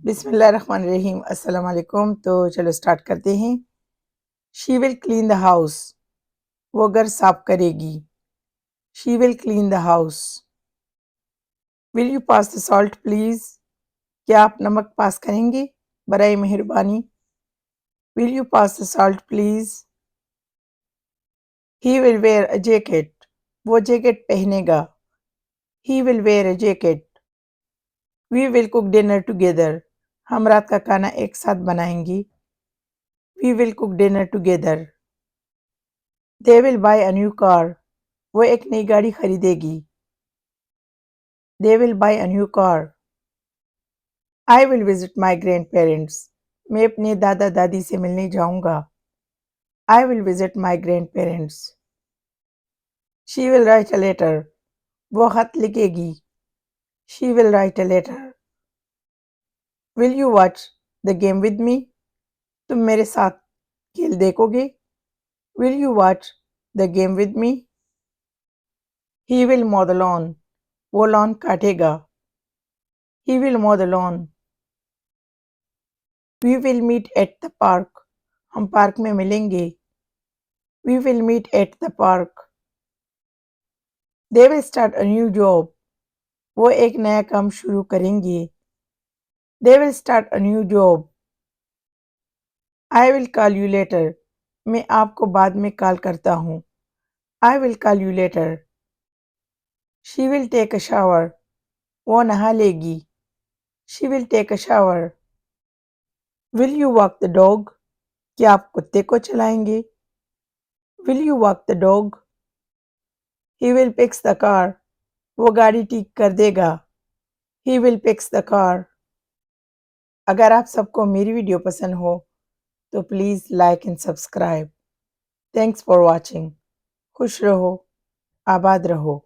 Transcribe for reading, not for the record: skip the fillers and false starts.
बिस्मिल्लाहिर्रहमानिर्रहीम अस्सलाम वालेकुम। तो चलो स्टार्ट करते हैं। She will clean the house. वो घर साफ करेगी। She will clean the house. Will you pass the salt please. क्या आप नमक पास करेंगे बराए मेहरबानी। Will you pass the salt please. He will wear a jacket. वो जैकेट पहनेगा। He will wear a jacket. We will cook dinner together. हम रात का खाना एक साथ बनाएंगे। We will cook dinner together. They will buy a new car. वो एक नई गाड़ी खरीदेगी। They will buy a new car. I will visit my grandparents. मैं अपने दादा दादी से मिलने जाऊंगा। I will visit my grandparents. She will write a letter. वो खत लिखेगी। She will write a letter. Will you watch the game with me. तुम मेरे साथ खेल देखोगे। Will you watch the game with me. He will mow the lawn. वो lawn काटेगा। He will mow the lawn. We will meet at the park. हम park में मिलेंगे। We will meet at the park. They will start a new job. वो एक नया काम शुरू करेंगे। They will start a new job. I will call you later. मैं आपको बाद में कॉल करता हूँ। I will call you later. She will take a shower. वो नहा लेगी। She will take a shower. Will you walk the dog. क्या आप कुत्ते को चलाएंगे। Will you walk the dog. He will fix the car. वो गाड़ी ठीक कर देगा। He will fix the car. अगर आप सबको मेरी वीडियो पसंद हो तो please like and subscribe. Thanks for watching. खुश रहो, आबाद रहो।